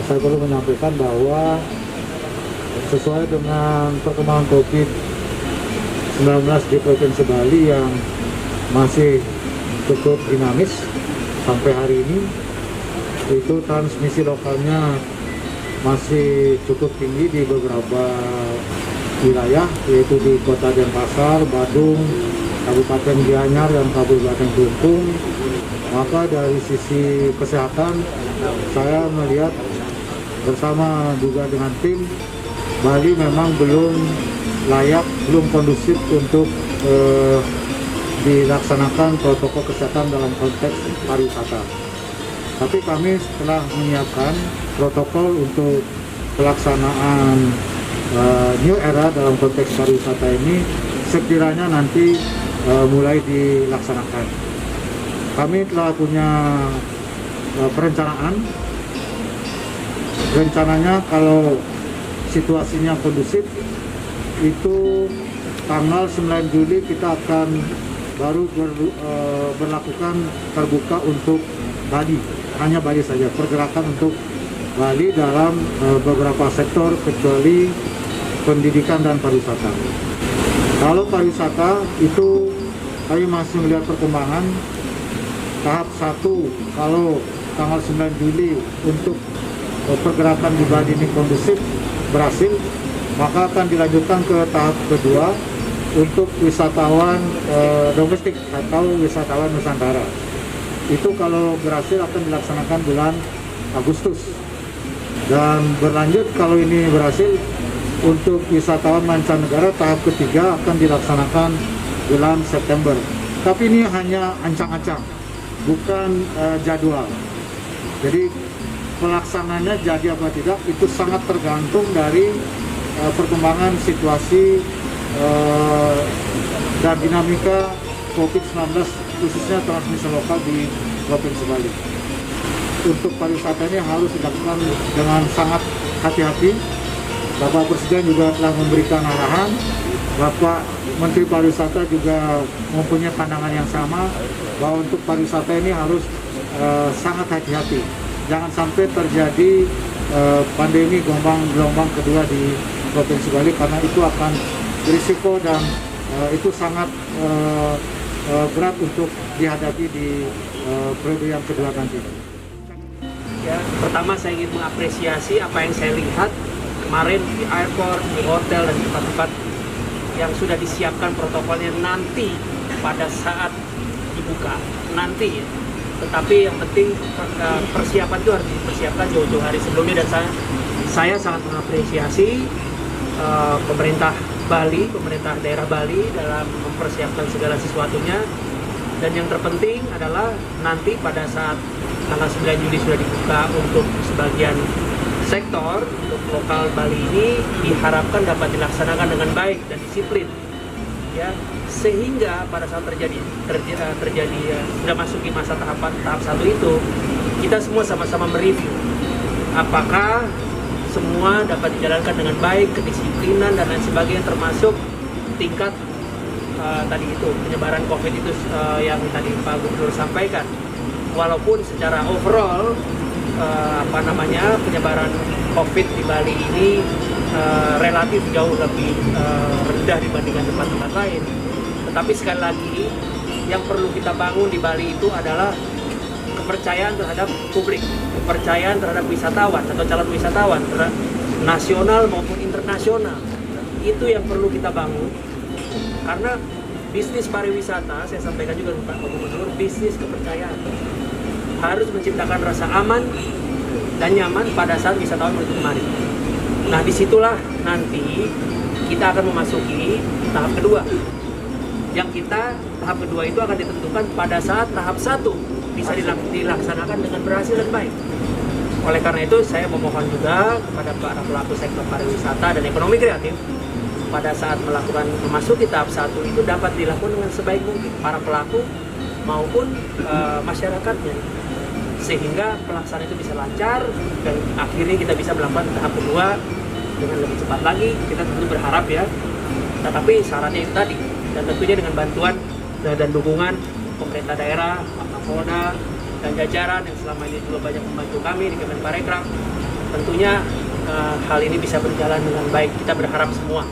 saya perlu menyampaikan bahwa sesuai dengan perkembangan COVID-19 di Provinsi Bali yang masih cukup dinamis sampai hari ini, itu transmisi lokalnya masih cukup tinggi di beberapa wilayah, yaitu di Kota Denpasar, Badung, Kabupaten Gianyar, dan Kabupaten Kelungkung. Maka dari sisi kesehatan, saya melihat bersama juga dengan tim, Bali memang belum layak, belum kondusif untuk dilaksanakan protokol kesehatan dalam konteks pariwisata. Tapi kami telah menyiapkan protokol untuk pelaksanaan new era dalam konteks pariwisata ini sekiranya nanti mulai dilaksanakan. Kami telah punya perencanaan. Rencananya kalau situasinya kondusif, itu tanggal 9 Juli kita akan baru berlakukan terbuka untuk Bali, hanya Bali saja, pergerakan untuk Bali dalam beberapa sektor kecuali pendidikan dan pariwisata. Kalau pariwisata itu kami masih melihat perkembangan tahap 1, kalau tanggal 9 Juli untuk pergerakan di Bali ini kondusif berhasil, maka akan dilanjutkan ke tahap kedua untuk wisatawan domestik atau wisatawan Nusantara. Itu kalau berhasil akan dilaksanakan bulan Agustus. Dan berlanjut kalau ini berhasil untuk wisatawan mancanegara tahap ketiga akan dilaksanakan bulan September. Tapi ini hanya ancang-ancang, bukan jadwal. Jadi pelaksananya jadi apa tidak itu sangat tergantung dari perkembangan situasi dan dinamika COVID-19, khususnya transmisi lokal di Provinsi Bali. Untuk pariwisata ini harus dilakukan dengan sangat hati-hati. Bapak Presiden juga telah memberikan arahan, Bapak Menteri Pariwisata juga mempunyai pandangan yang sama bahwa untuk pariwisata ini harus sangat hati-hati. Jangan sampai terjadi pandemi gelombang kedua di Provinsi Bali, karena itu akan berisiko dan itu sangat berat untuk dihadapi di periode yang kedua nanti. Ya, pertama saya ingin mengapresiasi apa yang saya lihat kemarin di airport, di hotel, dan tempat-tempat yang sudah disiapkan protokolnya nanti pada saat dibuka nanti ya. Tetapi yang penting persiapan itu harus dipersiapkan jauh-jauh hari sebelumnya, dan saya sangat mengapresiasi pemerintah Bali, pemerintah daerah Bali dalam mempersiapkan segala sesuatunya. Dan yang terpenting adalah nanti pada saat tanggal 9 Juli sudah dibuka untuk sebagian sektor, untuk lokal Bali ini diharapkan dapat dilaksanakan dengan baik dan disiplin, ya, sehingga pada saat terjadi sudah masuki masa tahap 1 itu, kita semua sama-sama mereview apakah semua dapat dijalankan dengan baik, kedisiplinan dan lain sebagainya, termasuk tingkat tadi itu penyebaran COVID itu yang tadi Pak Gubernur sampaikan. Walaupun secara overall penyebaran COVID di Bali ini relatif jauh lebih rendah dibandingkan tempat-tempat lain. Tetapi sekali lagi yang perlu kita bangun di Bali itu adalah kepercayaan terhadap publik, kepercayaan terhadap wisatawan atau calon wisatawan, nasional maupun internasional. Itu yang perlu kita bangun, karena bisnis pariwisata, saya sampaikan juga Pak Gubernur, bisnis kepercayaan harus menciptakan rasa aman dan nyaman pada saat wisatawan menuju kemari. Nah, disitulah nanti kita akan memasuki tahap kedua. Yang tahap kedua itu akan ditentukan pada saat tahap 1 bisa dilaksanakan dengan berhasil dan baik. Oleh karena itu, saya memohon juga kepada para pelaku sektor pariwisata dan ekonomi kreatif, pada saat memasuki tahap 1 itu dapat dilakukan dengan sebaik mungkin para pelaku maupun masyarakatnya, sehingga pelaksanaan itu bisa lancar dan akhirnya kita bisa melakukan tahap kedua dengan lebih cepat lagi. Kita tentu berharap ya, tetapi syaratnya itu tadi, dan tentunya dengan bantuan dan dukungan pemerintah daerah, Pak Kapolda dan jajaran yang selama ini juga banyak membantu kami di Kemenparekraf, tentunya hal ini bisa berjalan dengan baik. Kita berharap semua.